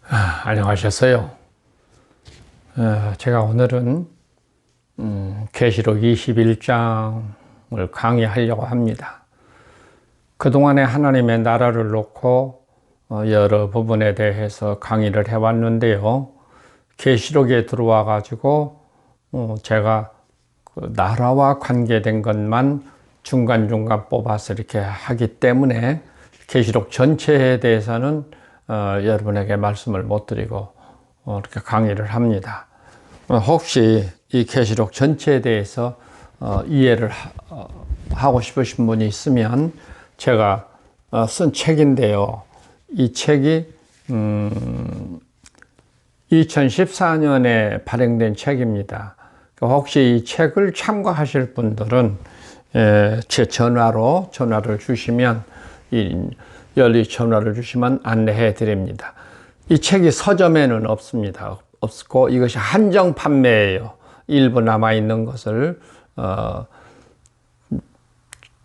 안녕하셨어요. 제가 오늘은 계시록 21장을 강의하려고 합니다. 그동안에 하나님의 나라를 놓고 여러 부분에 대해서 강의를 해왔는데요. 계시록에 들어와 가지고 제가 그 나라와 관계된 것만 중간중간 뽑아서 이렇게 하기 때문에 계시록 전체에 대해서는 여러분에게 말씀을 못 드리고 이렇게 강의를 합니다. 혹시 이 계시록 전체에 대해서 이해를 하고 싶으신 분이 있으면 제가 쓴 책인데요. 이 책이 2014년에 발행된 책입니다. 혹시 이 책을 참고하실 분들은 제 전화를 주시면 연락 전화를 주시면 안내해 드립니다. 이 책이 서점에는 없고 이것이 한정 판매예요. 일부 남아 있는 것을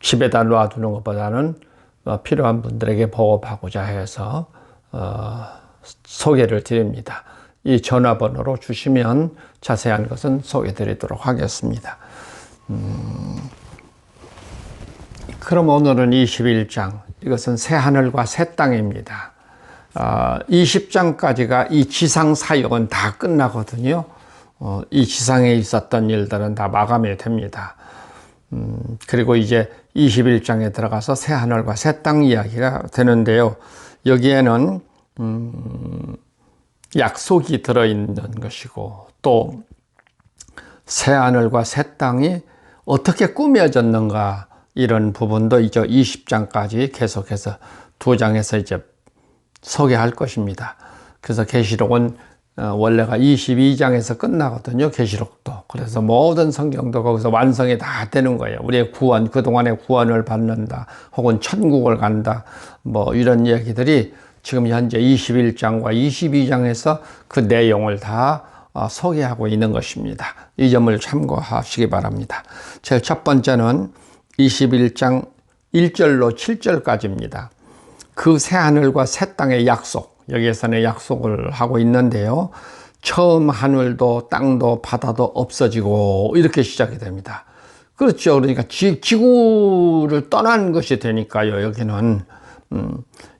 집에다 놔두는 것보다는 필요한 분들에게 보급하고자 해서 소개를 드립니다. 이 전화번호로 주시면 자세한 것은 소개해 드리도록 하겠습니다. 그럼 오늘은 21장, 이것은 새 하늘과 새 땅입니다. 20장까지가 이 지상 사역은 다 끝나거든요. 이 지상에 있었던 일들은 다 마감이 됩니다. 그리고 이제 21장에 들어가서 새 하늘과 새 땅 이야기가 되는데요. 여기에는 약속이 들어있는 것이고, 또 새 하늘과 새 땅이 어떻게 꾸며졌는가, 이런 부분도 이제 20장까지 계속해서 두 장에서 이제 소개할 것입니다. 그래서 계시록은 원래가 22장에서 끝나거든요. 계시록도. 그래서 모든 성경도 거기서 완성이 다 되는 거예요. 우리의 구원, 그동안의 구원을 받는다, 혹은 천국을 간다, 뭐 이런 이야기들이 지금 현재 21장과 22장에서 그 내용을 다 소개하고 있는 것입니다. 이 점을 참고하시기 바랍니다. 제일 첫 번째는 21장 1절로 7절까지입니다. 그 새 하늘과 새 땅의 약속, 여기에서는 약속을 하고 있는데요. 처음 하늘도 땅도 바다도 없어지고 이렇게 시작이 됩니다. 그렇죠. 그러니까 지구를 떠난 것이 되니까요. 여기는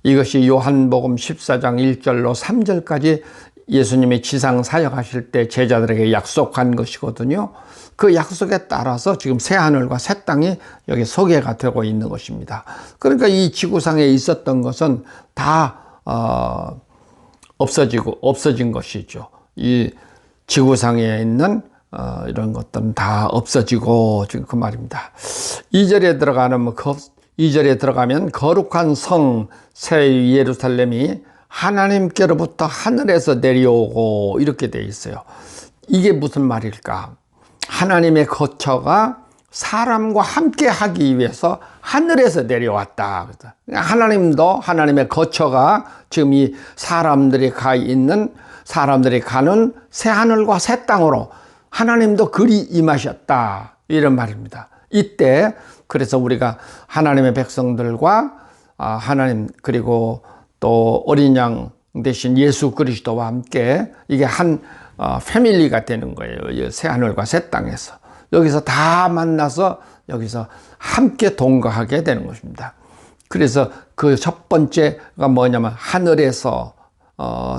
이것이 요한복음 14장 1절로 3절까지 예수님이 지상 사역하실 때 제자들에게 약속한 것이거든요. 그 약속에 따라서 지금 새 하늘과 새 땅이 여기 소개가 되고 있는 것입니다. 그러니까 이 지구상에 있었던 것은 다 없어진 것이죠. 이 지구상에 있는 이런 것들은 다 없어지고, 지금 그 말입니다. 2절에 들어가면 거룩한 성 새 예루살렘이 하나님께로부터 하늘에서 내려오고, 이렇게 돼 있어요. 이게 무슨 말일까? 하나님의 거처가 사람과 함께 하기 위해서 하늘에서 내려왔다. 하나님도, 하나님의 거처가 지금 이 사람들이 가는 새 하늘과 새 땅으로 하나님도 그리 임하셨다, 이런 말입니다. 이때 그래서 우리가 하나님의 백성들과 하나님, 그리고 또 어린 양 대신 예수 그리스도와 함께 이게 한 패밀리가 되는 거예요. 새 하늘과 새 땅에서. 여기서 다 만나서 여기서 함께 동거하게 되는 것입니다. 그래서 그 첫 번째가 뭐냐면 하늘에서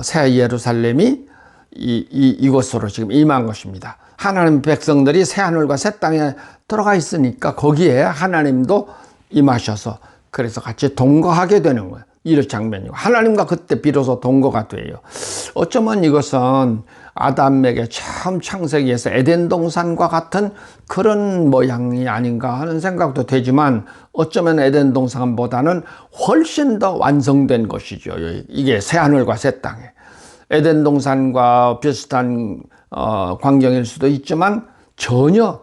새 예루살렘이 이곳으로 지금 임한 것입니다. 하나님 백성들이 새 하늘과 새 땅에 들어가 있으니까 거기에 하나님도 임하셔서 그래서 같이 동거하게 되는 거예요. 이런 장면이고, 하나님과 그때 비로소 동거가 돼요. 어쩌면 이것은 아담에게 처음 창세기에서 에덴 동산과 같은 그런 모양이 아닌가 하는 생각도 되지만, 어쩌면 에덴 동산보다는 훨씬 더 완성된 것이죠. 이게 새 하늘과 새 땅에. 에덴 동산과 비슷한 광경일 수도 있지만 전혀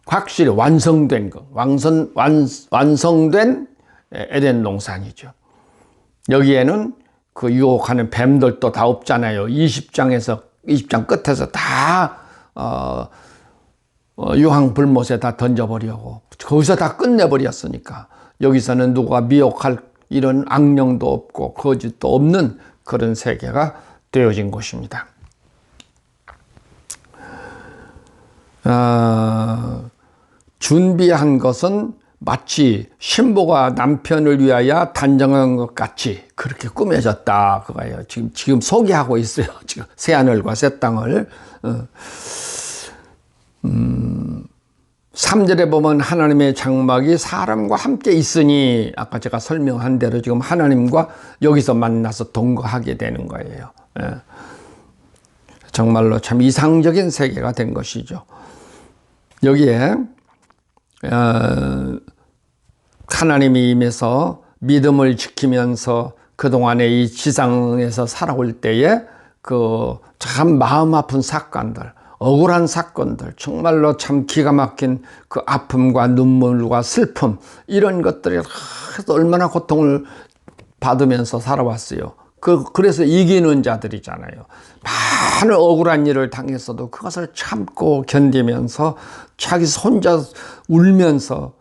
확실히 완성된 것, 완성된 에덴 동산이죠. 여기에는 그 유혹하는 뱀들도 다 없잖아요. 20장 끝에서 다 유황불못에 다 던져버리고 거기서 다 끝내버렸으니까 여기서는 누가 미혹할 이런 악령도 없고 거짓도 없는 그런 세계가 되어진 것입니다. 준비한 것은 마치 신부가 남편을 위하여 단정한 것 같이 그렇게 꾸며졌다 그거예요. 지금 소개하고 있어요. 지금 새하늘과 새 땅을. 3절에 보면 하나님의 장막이 사람과 함께 있으니 아까 제가 설명한 대로 지금 하나님과 여기서 만나서 동거하게 되는 거예요. 정말로 참 이상적인 세계가 된 것이죠. 여기에 하나님이 임해서 믿음을 지키면서 그동안에 이 지상에서 살아올 때에 그 참 마음 아픈 사건들, 억울한 사건들, 정말로 참 기가 막힌 그 아픔과 눈물과 슬픔, 이런 것들이 얼마나 고통을 받으면서 살아왔어요. 그래서 이기는 자들이잖아요. 많은 억울한 일을 당했어도 그것을 참고 견디면서 자기 혼자 울면서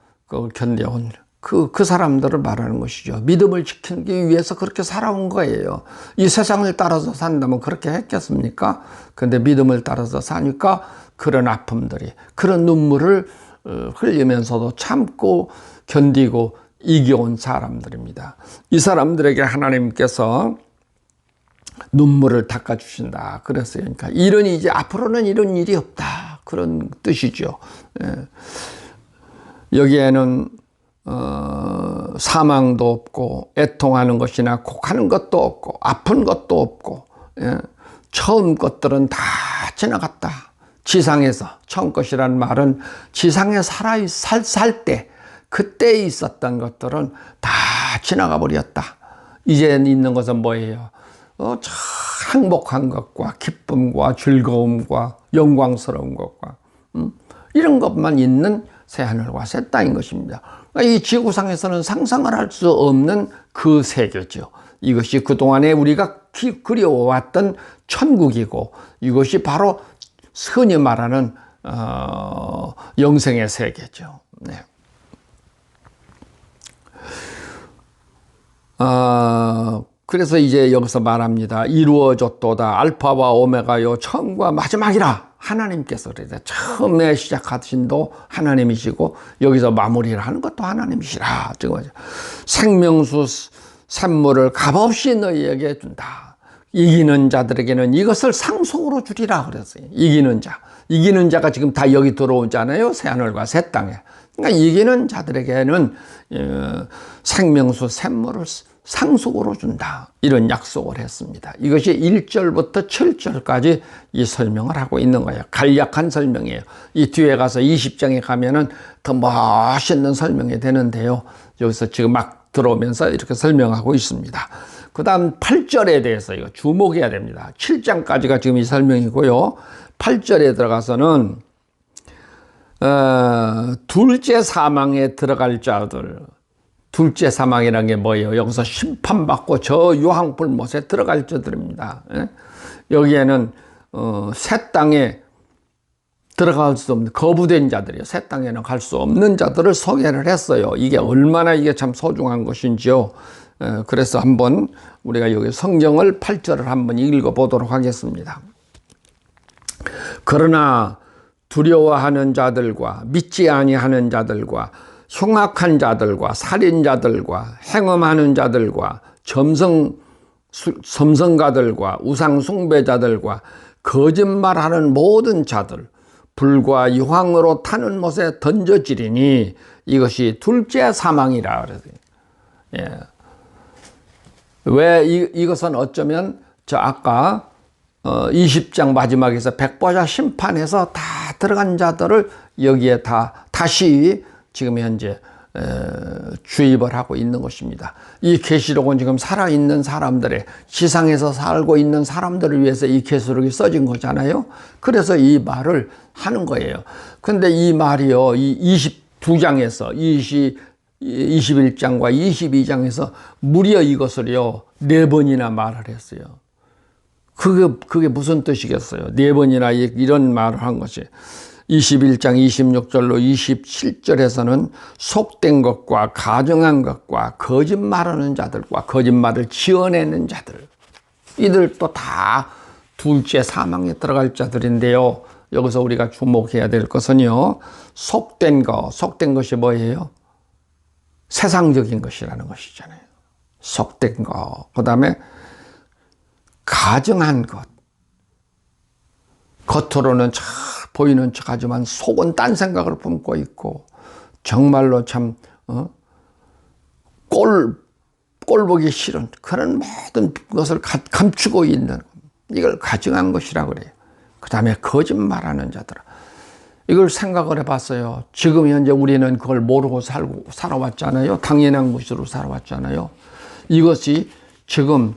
견뎌온 그 사람들을 말하는 것이죠. 믿음을 지키기 위해서 그렇게 살아온 거예요. 이 세상을 따라서 산다면 그렇게 했겠습니까? 근데 믿음을 따라서 사니까 그런 아픔들이, 그런 눈물을 흘리면서도 참고 견디고 이겨온 사람들입니다. 이 사람들에게 하나님께서 눈물을 닦아주신다 그랬어요. 그러니까 이제 앞으로는 이런 일이 없다 그런 뜻이죠. 여기에는 사망도 없고 애통하는 것이나 곡하는 것도 없고 아픈 것도 없고, 처음 것들은 다 지나갔다. 지상에서 처음 것이라는 말은 지상에 살 때 그때 있었던 것들은 다 지나가 버렸다. 이제 있는 것은 뭐예요? 행복한 것과 기쁨과 즐거움과 영광스러운 것과 이런 것만 있는 새하늘과 새 땅인 것입니다. 이 지구상에서는 상상을 할 수 없는 그 세계죠. 이것이 그동안에 우리가 그리워왔던 천국이고, 이것이 바로 흔히 말하는 영생의 세계죠. 네. 그래서 이제 여기서 말합니다. 이루어졌도다. 알파와 오메가요 처음과 마지막이라. 하나님께서 그래서 처음에 시작하신도 하나님이시고 여기서 마무리를 하는 것도 하나님이시라. 생명수 샘물을 값없이 너희에게 준다. 이기는 자들에게는 이것을 상속으로 주리라 그랬어요. 이기는 자가 지금 다 여기 들어오잖아요. 새하늘과 새 땅에. 그러니까 이기는 자들에게는 생명수 샘물을 상속으로 준다. 이런 약속을 했습니다. 이것이 1절부터 7절까지 이 설명을 하고 있는 거예요. 간략한 설명이에요. 이 뒤에 가서 20장에 가면은 더 멋있는 설명이 되는데요. 여기서 지금 막 들어오면서 이렇게 설명하고 있습니다. 그 다음 8절에 대해서 이거 주목해야 됩니다. 7장까지가 지금 이 설명이고요. 8절에 들어가서는 둘째 사망에 들어갈 자들, 둘째 사망이라는 게 뭐예요? 여기서 심판받고 저 유황불못에 들어갈 자들입니다. 여기에는 새 땅에 들어갈 수 없는 거부된 자들이요. 새 땅에는 갈 수 없는 자들을 소개를 했어요. 이게 얼마나 이게 참 소중한 것인지요. 그래서 한번 우리가 여기 성경을 8절을 한번 읽어보도록 하겠습니다. 그러나 두려워하는 자들과 믿지 아니하는 자들과 흉악한 자들과 살인자들과 행음하는 자들과 점성가들과 우상숭배자들과 거짓말하는 모든 자들 불과 유황으로 타는 못에 던져지리니 이것이 둘째 사망이라 그러세요. 예. 왜 이것은 어쩌면 저 아까 20장 마지막에서 백보자 심판에서 다 들어간 자들을 여기에 다시 지금 현재 주입을 하고 있는 것입니다. 이 계시록은 지금 살아있는 사람들의, 지상에서 살고 있는 사람들을 위해서 이 계시록이 써진 거잖아요. 그래서 이 말을 하는 거예요. 근데 이 말이요, 이 22장에서 21장과 22장에서 무려 이것을요 4번이나 말을 했어요. 그게 무슨 뜻이겠어요? 4번이나 이런 말을 한 것이. 21장 26절로 27절에서는 속된 것과 가정한 것과 거짓말하는 자들과 거짓말을 지어내는 자들, 이들도 다 둘째 사망에 들어갈 자들인데요. 여기서 우리가 주목해야 될 것은요, 속된 것이 뭐예요? 세상적인 것이라는 것이잖아요. 속된 것. 그 다음에 가증한 것. 겉으로는 잘 보이는 척 하지만 속은 딴 생각을 품고 있고, 정말로 참 꼴 보기 싫은 그런 모든 것을 감추고 있는, 이걸 가증한 것이라고 그래요. 그 다음에 거짓말하는 자들. 이걸 생각을 해봤어요. 지금 현재 우리는 그걸 모르고 살아왔잖아요. 당연한 것으로 살아왔잖아요. 이것이 지금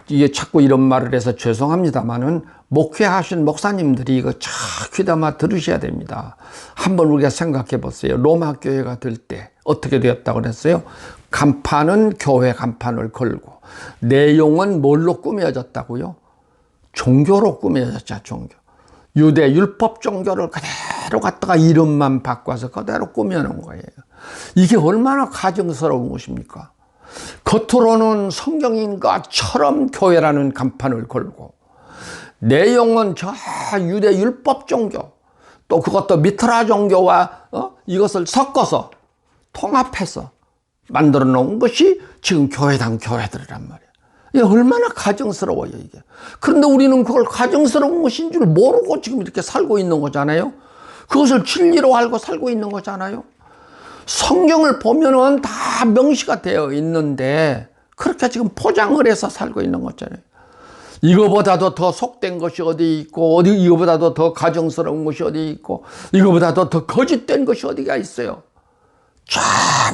이게 자꾸 이런 말을 해서 죄송합니다만은, 목회하신 목사님들이 이거 잘 귀담아 들으셔야 됩니다. 한번 우리가 생각해 보세요. 로마 교회가 될 때 어떻게 되었다고 그랬어요? 간판은 교회 간판을 걸고, 내용은 뭘로 꾸며졌다고요? 종교로 꾸며졌죠, 종교. 유대 율법 종교를 그대로 갖다가 이름만 바꿔서 그대로 꾸며놓은 거예요. 이게 얼마나 가증스러운 것입니까? 겉으로는 성경인 것처럼 교회라는 간판을 걸고, 내용은 저 유대 율법 종교, 또 그것도 미트라 종교와 이것을 섞어서 통합해서 만들어 놓은 것이 지금 교회들이란 말이에요. 이게 얼마나 가증스러워요, 이게. 그런데 우리는 그걸 가증스러운 것인 줄 모르고 지금 이렇게 살고 있는 거잖아요. 그것을 진리로 알고 살고 있는 거잖아요. 성경을 보면은 다 명시가 되어 있는데 그렇게 지금 포장을 해서 살고 있는 거잖아요. 이거보다도 더 속된 것이 어디 있고, 이거보다도 더 가증스러운 것이 어디 있고, 이거보다도 더 거짓된 것이 어디가 있어요. 참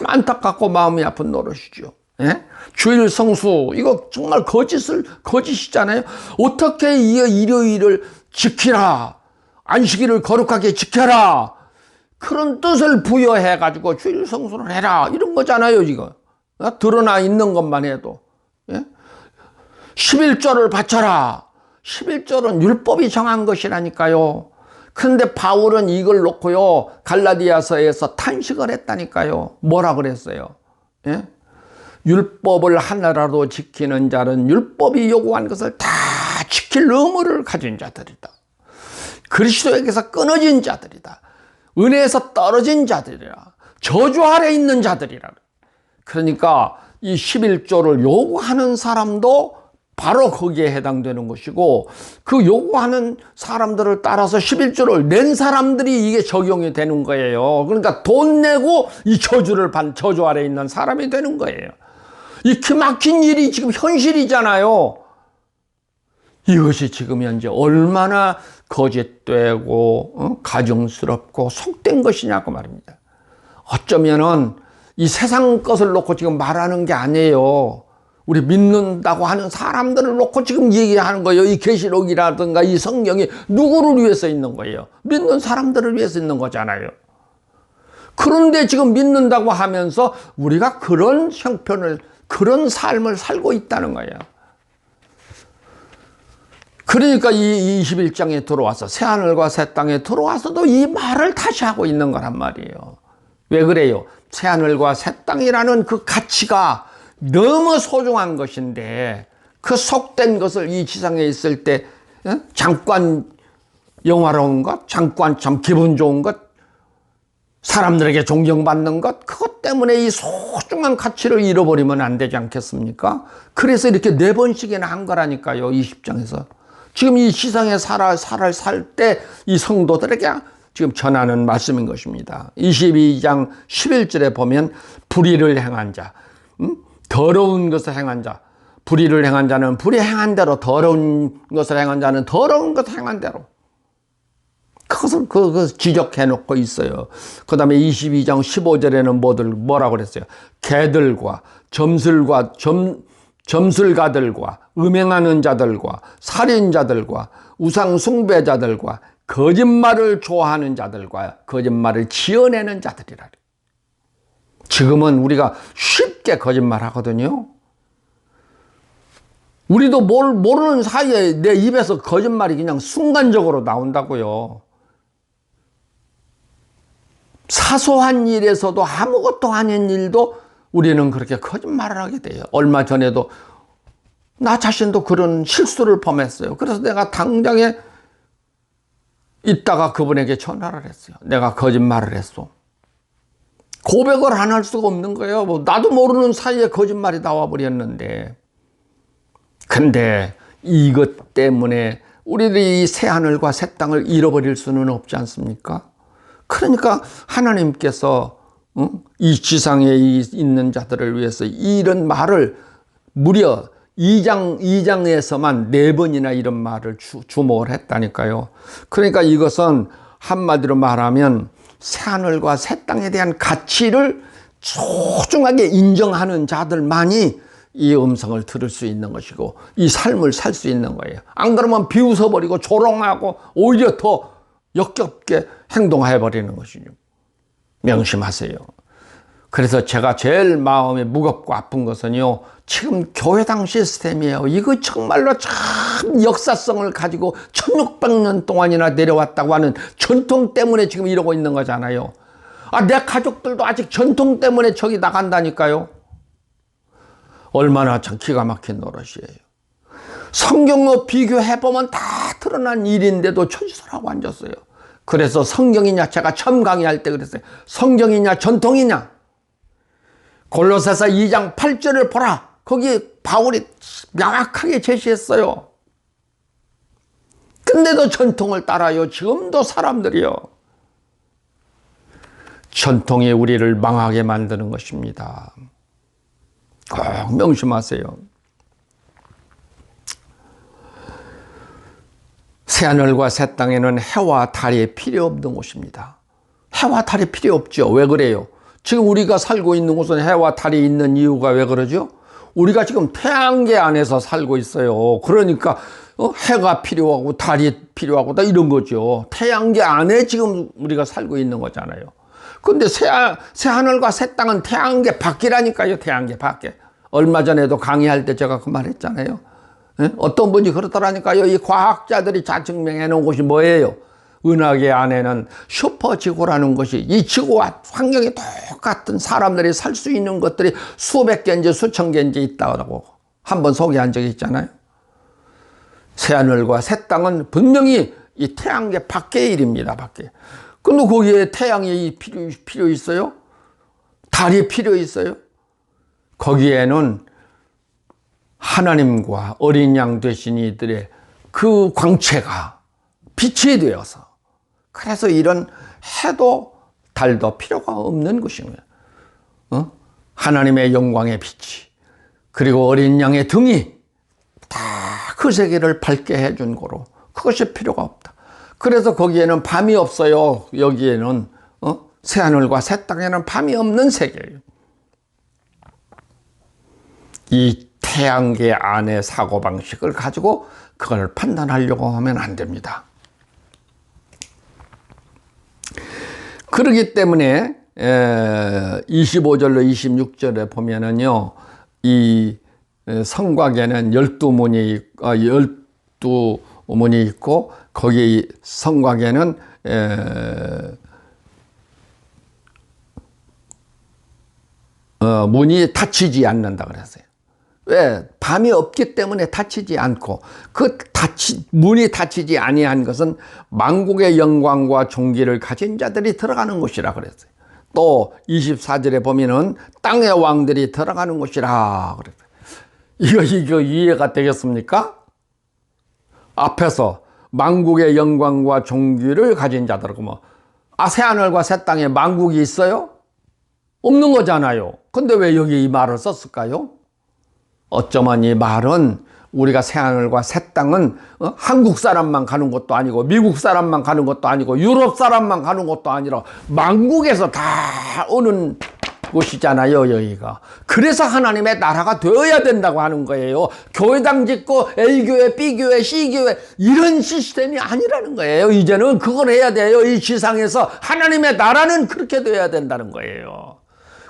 안타깝고 마음이 아픈 노릇이죠. 예? 주일 성수, 이거 정말 거짓이잖아요. 어떻게 이 일요일을 지키라, 안식일을 거룩하게 지켜라, 그런 뜻을 부여해가지고 주일 성수를 해라, 이런 거잖아요, 지금. 드러나 있는 것만 해도. 예? 11조를 바쳐라. 11조는 율법이 정한 것이라니까요. 그런데 바울은 이걸 놓고요, 갈라디아서에서 탄식을 했다니까요. 뭐라 그랬어요? 예? 율법을 하나라도 지키는 자는 율법이 요구한 것을 다 지킬 의무를 가진 자들이다. 그리스도에게서 끊어진 자들이다. 은혜에서 떨어진 자들이라. 저주 아래 있는 자들이라. 그러니까 이 11조를 요구하는 사람도 바로 거기에 해당되는 것이고, 그 요구하는 사람들을 따라서 11조를 낸 사람들이 이게 적용이 되는 거예요. 그러니까 돈 내고 이 저주 아래 있는 사람이 되는 거예요. 이 기막힌 일이 지금 현실이잖아요. 이것이 지금 현재 얼마나 거짓되고 가증스럽고 속된 것이냐고 말입니다. 어쩌면은 이 세상 것을 놓고 지금 말하는 게 아니에요. 우리 믿는다고 하는 사람들을 놓고 지금 얘기하는 거예요. 이 계시록이라든가 이 성경이 누구를 위해서 있는 거예요? 믿는 사람들을 위해서 있는 거잖아요. 그런데 지금 믿는다고 하면서 우리가 그런 형편을, 그런 삶을 살고 있다는 거예요. 그러니까 이 21장에 들어와서, 새하늘과 새 땅에 들어와서도 이 말을 다시 하고 있는 거란 말이에요. 왜 그래요? 새하늘과 새 땅이라는 그 가치가 너무 소중한 것인데, 그 속된 것을 이 지상에 있을 때 잠깐 영화로운 것, 잠깐 참 기분 좋은 것, 사람들에게 존경받는 것, 그것 때문에 이 소중한 가치를 잃어버리면 안 되지 않겠습니까? 그래서 이렇게 4번씩이나 한 거라니까요, 20장에서. 지금 이 시상에 살 때 이 성도들에게 지금 전하는 말씀인 것입니다. 22장 11절에 보면 불의를 행한 자, 더러운 것을 행한 자, 불의를 행한 자는 불의 행한 대로, 더러운 것을 행한 자는 더러운 것을 행한 대로, 그것을 지적해 놓고 있어요. 그 다음에 22장 15절에는 뭐라고 그랬어요? 개들과 점술가들과 음행하는 자들과 살인자들과 우상 숭배자들과 거짓말을 좋아하는 자들과 거짓말을 지어내는 자들이라. 지금은 우리가 쉽게 거짓말 하거든요. 우리도 모르는 사이에 내 입에서 거짓말이 그냥 순간적으로 나온다고요. 사소한 일에서도, 아무것도 아닌 일도 우리는 그렇게 거짓말을 하게 돼요. 얼마 전에도 나 자신도 그런 실수를 범했어요. 그래서 내가 당장에 이따가 그분에게 전화를 했어요. 내가 거짓말을 했어. 고백을 안 할 수가 없는 거예요. 뭐 나도 모르는 사이에 거짓말이 나와버렸는데. 근데 이것 때문에 우리들이 이 새하늘과 새 땅을 잃어버릴 수는 없지 않습니까? 그러니까 하나님께서 이 지상에 있는 자들을 위해서 이런 말을 무려 2장에서만 4번이나 이런 말을 주목을 했다니까요. 그러니까 이것은 한마디로 말하면 새하늘과 새 땅에 대한 가치를 소중하게 인정하는 자들만이 이 음성을 들을 수 있는 것이고 이 삶을 살 수 있는 거예요. 안 그러면 비웃어버리고 조롱하고 오히려 더 역겹게 행동해버리는 것이죠. 명심하세요. 그래서 제가 제일 마음이 무겁고 아픈 것은요, 지금 교회당 시스템이에요. 이거 정말로 참 역사성을 가지고 1600년 동안이나 내려왔다고 하는 전통 때문에 지금 이러고 있는 거잖아요. 내 가족들도 아직 전통 때문에 저기 나간다니까요. 얼마나 참 기가 막힌 노릇이에요. 성경과 비교해보면 다 드러난 일인데도 처지설하고 앉았어요. 그래서 성경이냐, 제가 처음 강의할 때 그랬어요. 성경이냐 전통이냐. 골로새서 2장 8절을 보라. 거기 바울이 명확하게 제시했어요. 근데도 전통을 따라요. 지금도 사람들이요. 전통이 우리를 망하게 만드는 것입니다. 꼭 명심하세요. 새하늘과 새 땅에는 해와 달이 필요 없는 곳입니다. 해와 달이 필요 없죠. 왜 그래요? 지금 우리가 살고 있는 곳은 해와 달이 있는 이유가 왜 그러죠? 우리가 지금 태양계 안에서 살고 있어요. 그러니까 해가 필요하고 달이 필요하고 다 이런 거죠. 태양계 안에 지금 우리가 살고 있는 거잖아요. 근데 새하늘과 새 땅은 태양계 밖이라니까요. 태양계 밖에. 얼마 전에도 강의할 때 제가 그 말 했잖아요. 어떤 분이 그러더라니까요. 이 과학자들이 자증명해 놓은 곳이 뭐예요? 은하계 안에는 슈퍼지구라는 것이 이 지구와 환경이 똑같은 사람들이 살 수 있는 것들이 수백 개인지 수천 개인지 있다고 한번 소개한 적이 있잖아요. 새하늘과 새 땅은 분명히 이 태양계 밖의 일입니다. 밖에. 근데 거기에 태양이 필요 있어요? 달이 필요 있어요? 거기에는 하나님과 어린 양 되신 이들의 그 광채가 빛이 되어서 그래서 이런 해도 달도 필요가 없는 것인 거예요. 하나님의 영광의 빛이 그리고 어린 양의 등이 다 그 세계를 밝게 해준 거로 그것이 필요가 없다. 그래서 거기에는 밤이 없어요. 여기에는 새하늘과 새 땅에는 밤이 없는 세계예요. 이 태양계 안의 사고방식을 가지고 그걸 판단하려고 하면 안 됩니다. 그렇기 때문에 25절로 26절에 보면은요, 이 성곽에는 12문이 있고 거기 성곽에는 문이 닫히지 않는다 그랬어요. 왜? 밤이 없기 때문에 닫히지 않고 문이 닫히지 아니한 것은 만국의 영광과 존귀를 가진 자들이 들어가는 곳이라 그랬어요. 또 24절에 보면은 땅의 왕들이 들어가는 곳이라 그랬어요. 이거 이해가 되겠습니까? 앞에서 만국의 영광과 존귀를 가진 자들, 새하늘과 새 땅에 만국이 있어요? 없는 거잖아요. 근데 왜 여기 이 말을 썼을까요? 어쩌면 이 말은 우리가 새하늘과 새 땅은 한국 사람만 가는 것도 아니고 미국 사람만 가는 것도 아니고 유럽 사람만 가는 것도 아니라 만국에서 다 오는 곳이잖아요, 여기가. 그래서 하나님의 나라가 되어야 된다고 하는 거예요. 교회당 짓고 A교회, B교회, C교회 이런 시스템이 아니라는 거예요. 이제는 그걸 해야 돼요. 이 지상에서 하나님의 나라는 그렇게 되어야 된다는 거예요.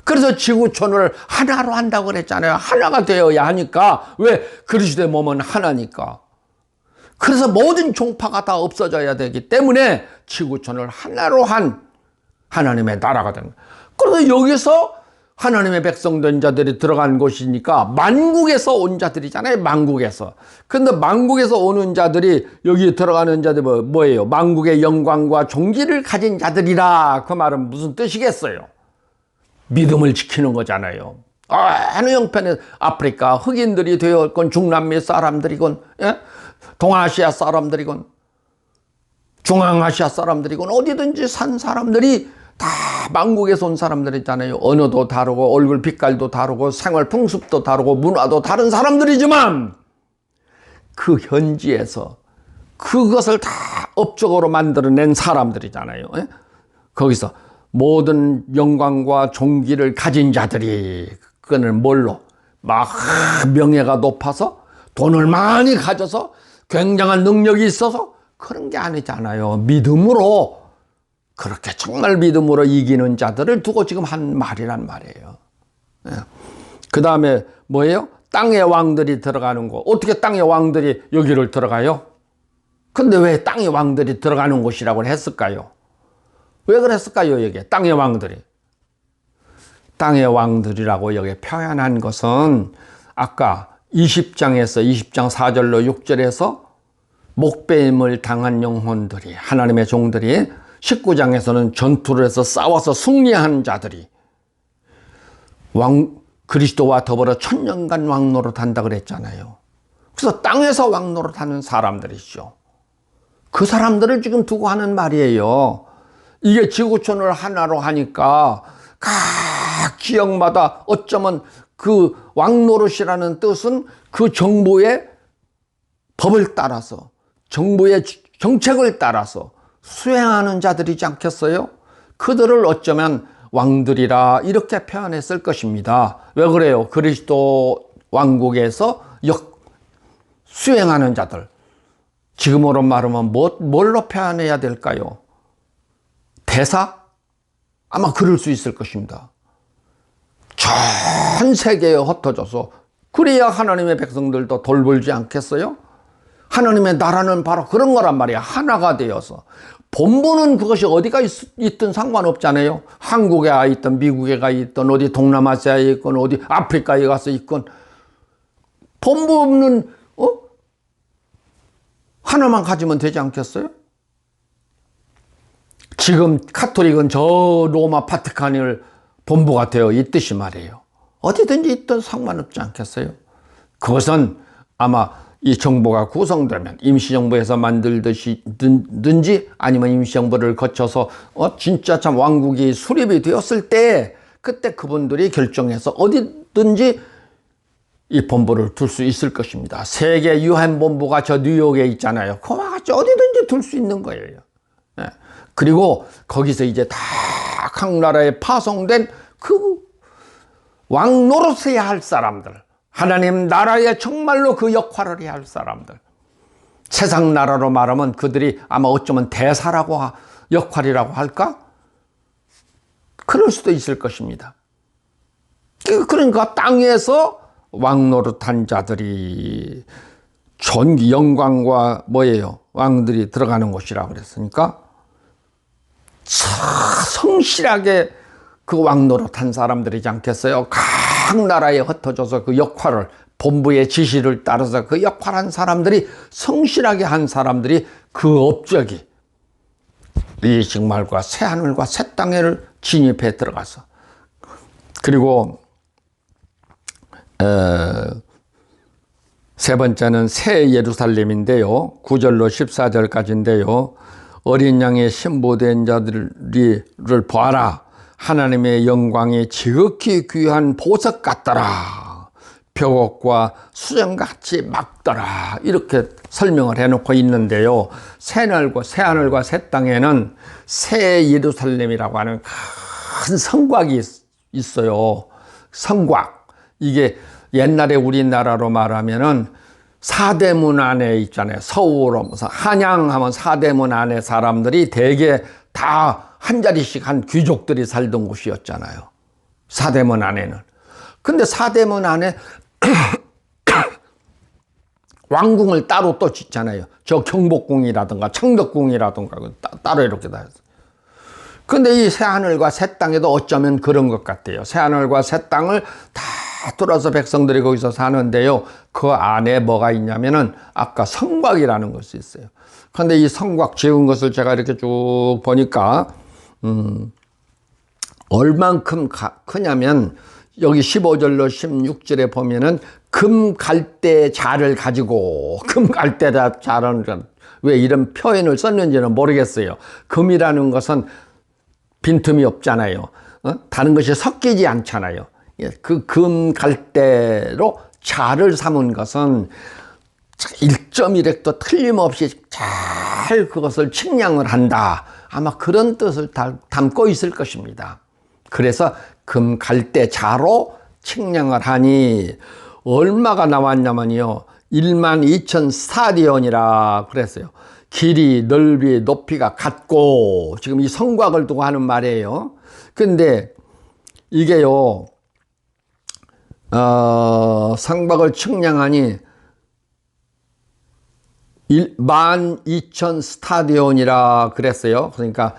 그래서 지구촌을 하나로 한다고 그랬잖아요. 하나가 되어야 하니까. 왜? 그리스도의 몸은 하나니까. 그래서 모든 종파가 다 없어져야 되기 때문에 지구촌을 하나로 한 하나님의 나라가 됩니다. 그래서 여기서 하나님의 백성 된 자들이 들어간 곳이니까 만국에서 온 자들이잖아요. 만국에서. 근데 만국에서 오는 자들이 여기 들어가는 자들이 뭐예요? 만국의 영광과 종기를 가진 자들이라. 그 말은 무슨 뜻이겠어요? 믿음을 지키는 거잖아요. 어느 형편에 아프리카 흑인들이 되었건 중남미 사람들이건, 예? 동아시아 사람들이건 중앙아시아 사람들이건 어디든지 산 사람들이 다 만국에서 온 사람들이잖아요. 언어도 다르고 얼굴 빛깔도 다르고 생활 풍습도 다르고 문화도 다른 사람들이지만 그 현지에서 그것을 다 업적으로 만들어낸 사람들이잖아요. 예? 거기서 모든 영광과 종기를 가진 자들이, 그거는 뭘로? 막 명예가 높아서 돈을 많이 가져서 굉장한 능력이 있어서 그런 게 아니잖아요. 믿음으로, 그렇게 정말 믿음으로 이기는 자들을 두고 지금 한 말이란 말이에요. 예. 그 다음에 뭐예요? 땅의 왕들이 들어가는 곳. 어떻게 땅의 왕들이 여기를 들어가요? 근데 왜 땅의 왕들이 들어가는 곳이라고 했을까요? 왜 그랬을까요? 여기 땅의 왕들이. 땅의 왕들이라고 여기 표현한 것은 아까 20장 4절로 6절에서 목배임을 당한 영혼들이, 하나님의 종들이, 19장에서는 전투를 해서 싸워서 승리한 자들이 그리스도와 더불어 천년간 왕노릇 한다 그랬잖아요. 그래서 땅에서 왕노릇 하는 사람들이죠. 그 사람들을 지금 두고 하는 말이에요. 이게 지구촌을 하나로 하니까 각 지역마다 어쩌면 그 왕노릇이라는 뜻은 그 정부의 법을 따라서, 정부의 정책을 따라서 수행하는 자들이지 않겠어요? 그들을 어쩌면 왕들이라 이렇게 표현했을 것입니다. 왜 그래요? 그리스도 왕국에서 수행하는 자들. 지금으로 말하면 뭘로 표현해야 될까요? 대사? 아마 그럴 수 있을 것입니다. 전 세계에 흩어져서, 그래야 하나님의 백성들도 돌보지 않겠어요? 하나님의 나라는 바로 그런 거란 말이야. 하나가 되어서. 본부는 그것이 어디가 있든 상관없잖아요. 한국에 가 있든 미국에 가 있든 어디 동남아시아에 있건 어디 아프리카에 가서 있건 본부는 하나만 가지면 되지 않겠어요? 지금 카톨릭은 저 로마 바티칸을 본부가 되어 있듯이 말이에요. 어디든지 있든 상관없지 않겠어요? 그것은 아마 이 정부가 구성되면 임시정부에서 만들든지 아니면 임시정부를 거쳐서 진짜 참 왕국이 수립이 되었을 때 그때 그분들이 결정해서 어디든지 이 본부를 둘 수 있을 것입니다. 세계 유엔 본부가 저 뉴욕에 있잖아요. 그와 같이 어디든지 둘 수 있는 거예요. 네. 그리고 거기서 이제 다 각 나라에 파송된 그 왕 노릇해야 할 사람들, 하나님 나라에 정말로 그 역할을 해야 할 사람들, 세상 나라로 말하면 그들이 아마 어쩌면 대사라고 역할이라고 할까? 그럴 수도 있을 것입니다. 그러니까 땅에서 왕노릇한 자들이 존귀 영광과 뭐예요? 왕들이 들어가는 곳이라고 그랬으니까 성실하게 그 왕노릇한 사람들이지 않겠어요? 각 나라에 흩어져서 그 역할을, 본부의 지시를 따라서 그 역할한 사람들이, 성실하게 한 사람들이 그 업적이 이 정말과 새 하늘과 새 땅에를 진입해 들어가서, 그리고 세 번째는 새 예루살렘인데요. 9절로 14절까지인데요. 어린 양의 신부된 자들을 보아라. 하나님의 영광이 지극히 귀한 보석 같더라. 벽옥과 수정같이 막더라. 이렇게 설명을 해놓고 있는데요. 새 하늘과 새 땅에는 새 예루살렘이라고 하는 큰 성곽이 있어요. 성곽. 이게 옛날에 우리나라로 말하면은 사대문 안에 있잖아요. 서울, 한양하면 사대문 안에 사람들이 대개 다 한 자리씩 한 귀족들이 살던 곳이었잖아요. 사대문 안에는. 근데 사대문 안에 왕궁을 따로 또 짓잖아요. 저 경복궁이라든가 창덕궁이라든가 따로 이렇게 다 했어요. 근데 이 새하늘과 새 땅에도 어쩌면 그런 것 같아요. 새하늘과 새 땅을 다 뚫어서 백성들이 거기서 사는데요. 그 안에 뭐가 있냐면은 아까 성곽이라는 것이 있어요. 근데 이 성곽 지은 것을 제가 이렇게 쭉 보니까 얼만큼 크냐면 여기 15절로 16절에 보면은 금 갈대 자를 가지고, 금 갈대 자는 왜 이런 표현을 썼는지는 모르겠어요. 금이라는 것은 빈틈이 없잖아요. 다른 것이 섞이지 않잖아요. 그 금 갈대로 자를 삼은 것은 1.1획도 틀림없이 잘 그것을 측량을 한다. 아마 그런 뜻을 담고 있을 것입니다. 그래서 금 갈대 자로 측량을 하니 얼마가 나왔냐면요. 12,000 스타디온이라 그랬어요. 길이, 넓이, 높이가 같고, 지금 이 성곽을 두고 하는 말이에요. 근데 이게요, 성곽을 측량하니 12,000 스타디온이라 그랬어요. 그러니까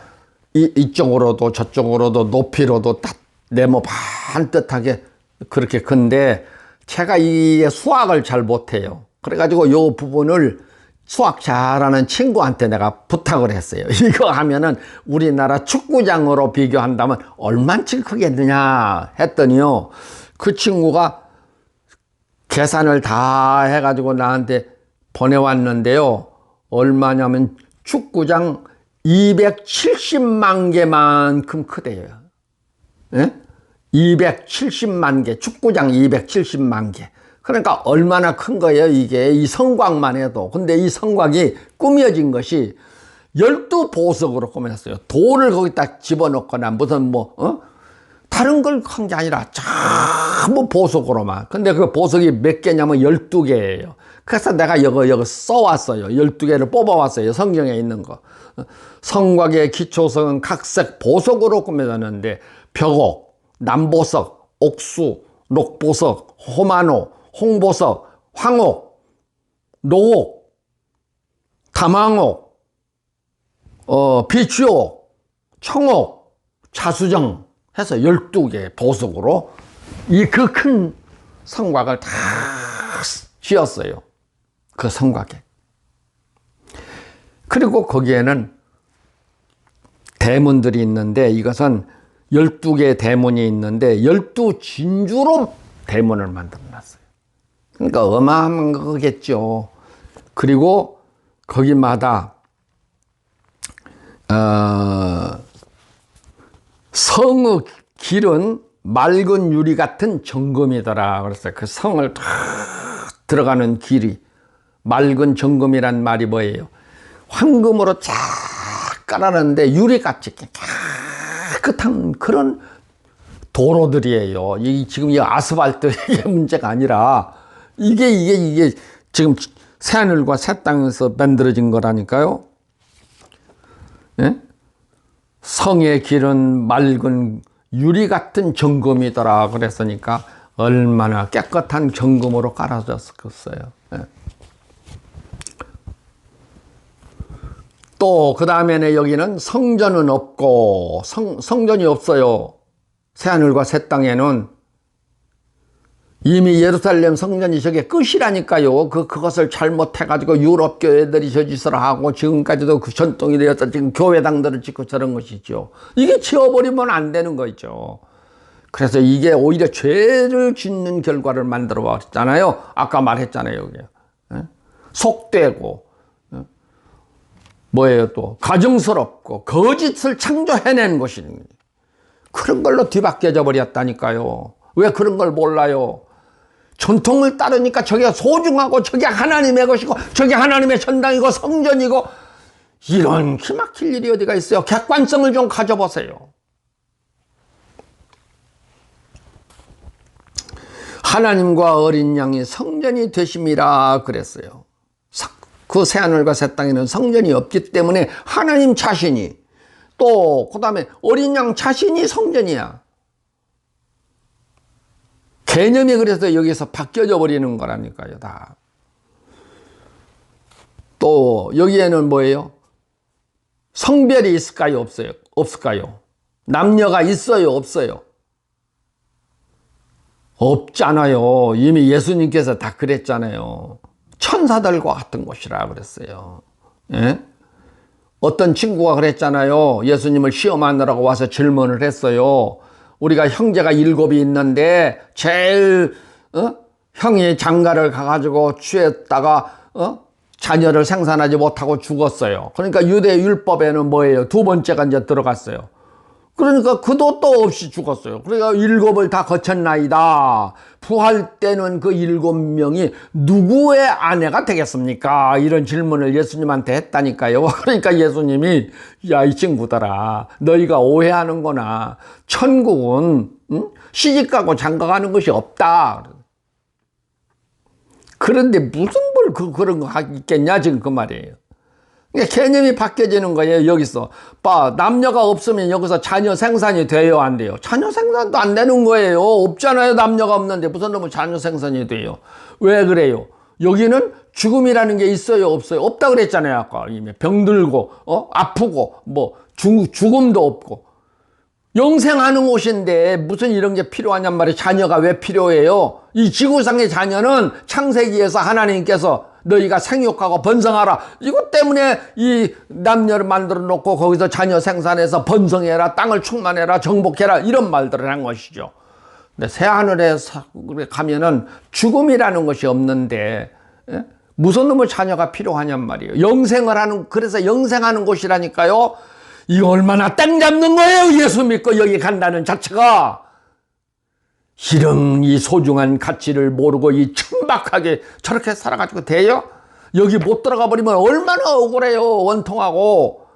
이쪽으로도 저쪽으로도 높이로도 딱 네모 반듯하게 그렇게 큰데, 제가 이 수학을 잘 못해요. 그래가지고 이 부분을 수학 잘하는 친구한테 내가 부탁을 했어요. 이거 하면은 우리나라 축구장으로 비교한다면 얼만큼 크겠느냐 했더니요, 그 친구가 계산을 다 해가지고 나한테 보내왔는데요. 얼마냐면 축구장 270만 개만큼 크대요. 예? 270만 개, 축구장 270만 개. 그러니까 얼마나 큰 거예요, 이게. 이 성곽만 해도. 근데 이 성곽이 꾸며진 것이 12보석으로 꾸몄어요. 돌을 거기다 집어넣거나 무슨 다른 걸 한 게 아니라 전부 보석으로만. 근데 그 보석이 몇 개냐면 12개예요. 그래서 내가 여기 써왔어요. 12개를 뽑아왔어요. 성경에 있는 거. 성곽의 기초성은 각색 보석으로 꾸며졌는데, 벽옥, 남보석, 옥수, 녹보석, 호마노, 홍보석, 황옥, 노옥, 담황옥, 비추옥, 청옥, 자수정 해서 12개 보석으로 이 그 큰 성곽을 다 지었어요. 그 성곽에. 그리고 거기에는 대문들이 있는데, 이것은 12개의 대문이 있는데 12진주로 대문을 만들어놨어요. 그러니까 어마어마한 거겠죠. 그리고 거기마다 성의 길은 맑은 유리 같은 정금이더라. 그래서 그 성을 다 들어가는 길이 맑은 정금이란 말이 뭐예요? 황금으로 쫙 깔아놨는데 유리같이 깨끗한 그런 도로들이에요. 지금 이 아스팔트 이게 문제가 아니라 이게 지금 새하늘과 새 땅에서 만들어진 거라니까요. 예? 성의 길은 맑은 유리 같은 정금이더라 그랬으니까 얼마나 깨끗한 정금으로 깔아졌겠어요. 예. 또 그 다음에는 여기는 성전은 없고, 성전이 없어요. 새하늘과 새 땅에는 이미 예루살렘 성전이 저게 끝이라니까요. 그것을 잘못해가지고 유럽 교회들이 저 짓을 하고 지금까지도 그 전통이 되어서 지금 교회당들을 짓고 저런 것이죠. 이게 지워버리면 안 되는 거죠. 그래서 이게 오히려 죄를 짓는 결과를 만들어 버렸잖아요. 아까 말했잖아요. 여기. 속되고, 뭐예요 또, 가증스럽고 거짓을 창조해낸 것입니다. 그런 걸로 뒤바뀌어져 버렸다니까요. 왜 그런 걸 몰라요? 전통을 따르니까 저게 소중하고 저게 하나님의 것이고 저게 하나님의 전당이고 성전이고, 이런 기막힐 일이 어디가 있어요. 객관성을 좀 가져보세요. 하나님과 어린 양이 성전이 되심이라 그랬어요. 그 새하늘과 새 땅에는 성전이 없기 때문에 하나님 자신이, 또 그 다음에 어린 양 자신이 성전이야. 개념이 그래서 여기서 바뀌어져 버리는 거라니까요, 다. 또 여기에는 뭐예요? 성별이 있을까요, 없을까요? 남녀가 있어요, 없어요? 없잖아요. 이미 예수님께서 다 그랬잖아요. 천사들과 같은 곳이라 그랬어요. 예? 어떤 친구가 그랬잖아요. 예수님을 시험하느라고 와서 질문을 했어요. 우리가 형제가 7이 있는데 제일 형이 장가를 가가지고 취했다가 자녀를 생산하지 못하고 죽었어요. 그러니까 유대 율법에는 뭐예요? 두 번째가 이제 들어갔어요. 그러니까 그도 또 없이 죽었어요. 그러니까 7을 다 거쳤나이다. 부활 때는 그 7명이 누구의 아내가 되겠습니까? 이런 질문을 예수님한테 했다니까요. 그러니까 예수님이 야, 이 친구들아, 너희가 오해하는구나. 천국은 시집가고 장가가는 것이 없다. 그런데 무슨 뭘 그런 거 있겠냐 지금 그 말이에요. 그러니까 개념이 바뀌어지는 거예요. 여기서 남녀가 없으면 여기서 자녀 생산이 돼요, 안 돼요? 자녀 생산도 안 되는 거예요. 없잖아요. 남녀가 없는데 무슨 놈의 자녀 생산이 돼요? 왜 그래요? 여기는 죽음이라는 게 있어요, 없어요? 없다 그랬잖아요. 아까 이미 병들고 아프고 뭐 죽음도 없고 영생하는 곳인데 무슨 이런 게 필요하냔 말이에요. 자녀가 왜 필요해요? 이 지구상의 자녀는 창세기에서 하나님께서 너희가 생육하고 번성하라. 이것 때문에 이 남녀를 만들어 놓고 거기서 자녀 생산해서 번성해라, 땅을 충만해라, 정복해라 이런 말들을 한 것이죠. 근데 새하늘에 가면은 죽음이라는 것이 없는데 무슨 놈의 자녀가 필요하냔 말이에요. 영생을 하는, 그래서 영생하는 곳이라니까요. 이거 얼마나 땅 잡는 거예요. 예수 믿고 여기 간다는 자체가. 이런 이 소중한 가치를 모르고 이 천박하게 저렇게 살아가지고 돼요? 여기 못 들어가 버리면 얼마나 억울해요. 원통하고.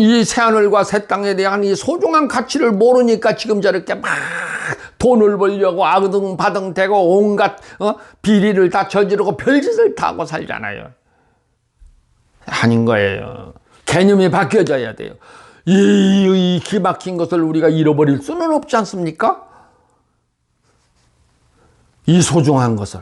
이 새하늘과 새 땅에 대한 이 소중한 가치를 모르니까 지금 저렇게 막 돈을 벌려고 아등바등 대고 온갖 비리를 다 저지르고 별짓을 다 하고 살잖아요. 아닌 거예요. 개념이 바뀌어져야 돼요. 이 기막힌 것을 우리가 잃어버릴 수는 없지 않습니까? 이 소중한 것을.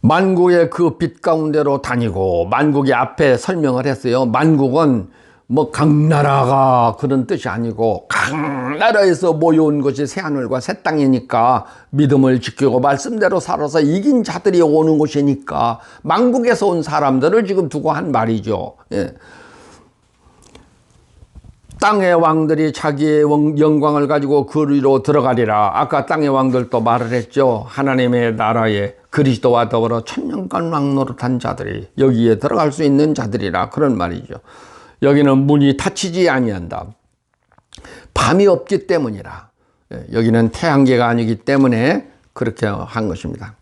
만국의 그 빛 가운데로 다니고, 만국이 앞에 설명을 했어요. 만국은 뭐 각나라가 그런 뜻이 아니고 각나라에서 모여온 것이 새하늘과 새 땅이니까 믿음을 지키고 말씀대로 살아서 이긴 자들이 오는 곳이니까 만국에서 온 사람들을 지금 두고 한 말이죠. 예. 땅의 왕들이 자기의 영광을 가지고 그리로 들어가리라. 아까 땅의 왕들도 말을 했죠. 하나님의 나라에 그리스도와 더불어 천년간 왕노릇한 자들이 여기에 들어갈 수 있는 자들이라, 그런 말이죠. 여기는 문이 닫히지 아니한다. 밤이 없기 때문이라. 여기는 태양계가 아니기 때문에 그렇게 한 것입니다.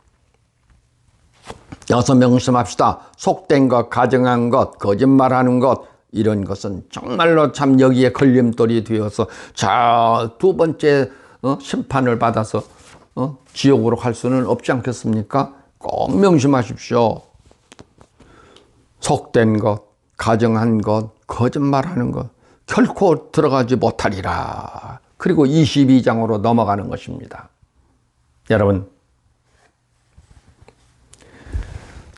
여기서 명심합시다. 속된 것, 가정한 것, 거짓말하는 것, 이런 것은 정말로 참 여기에 걸림돌이 되어서 두 번째 심판을 받아서 지옥으로 갈 수는 없지 않겠습니까? 꼭 명심하십시오. 속된 것, 가정한 것, 거짓말하는 것 결코 들어가지 못하리라. 그리고 22장으로 넘어가는 것입니다. 여러분,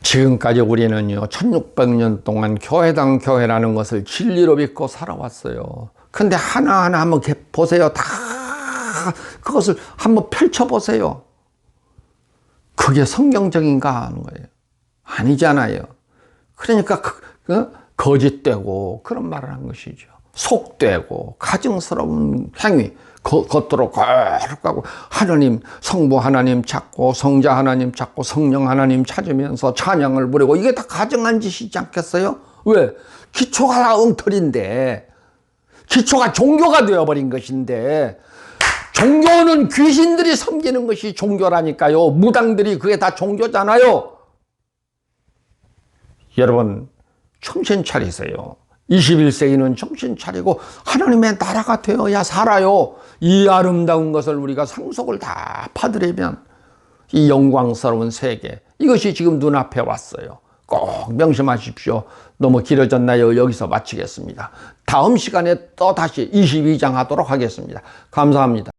지금까지 우리는요 1600년 동안 교회당 교회라는 것을 진리로 믿고 살아왔어요. 근데 하나하나 한번 보세요. 다 그것을 한번 펼쳐보세요. 그게 성경적인가 하는 거예요. 아니잖아요. 그러니까 거짓되고 그런 말을 한 것이죠. 속되고 가증스러운 행위, 겉으로 거룩하고 하나님, 성부 하나님 찾고 성자 하나님 찾고 성령 하나님 찾으면서 찬양을 부르고, 이게 다 가증한 짓이지 않겠어요? 왜? 기초가 엉터리인데, 기초가 종교가 되어버린 것인데, 종교는 귀신들이 섬기는 것이 종교라니까요. 무당들이 그게 다 종교잖아요. 여러분, 정신 차리세요. 21세기는 정신 차리고 하나님의 나라가 되어야 살아요. 이 아름다운 것을 우리가 상속을 다 받으려면 이 영광스러운 세계, 이것이 지금 눈앞에 왔어요. 꼭 명심하십시오. 너무 길어졌나요? 여기서 마치겠습니다. 다음 시간에 또 다시 22장 하도록 하겠습니다. 감사합니다.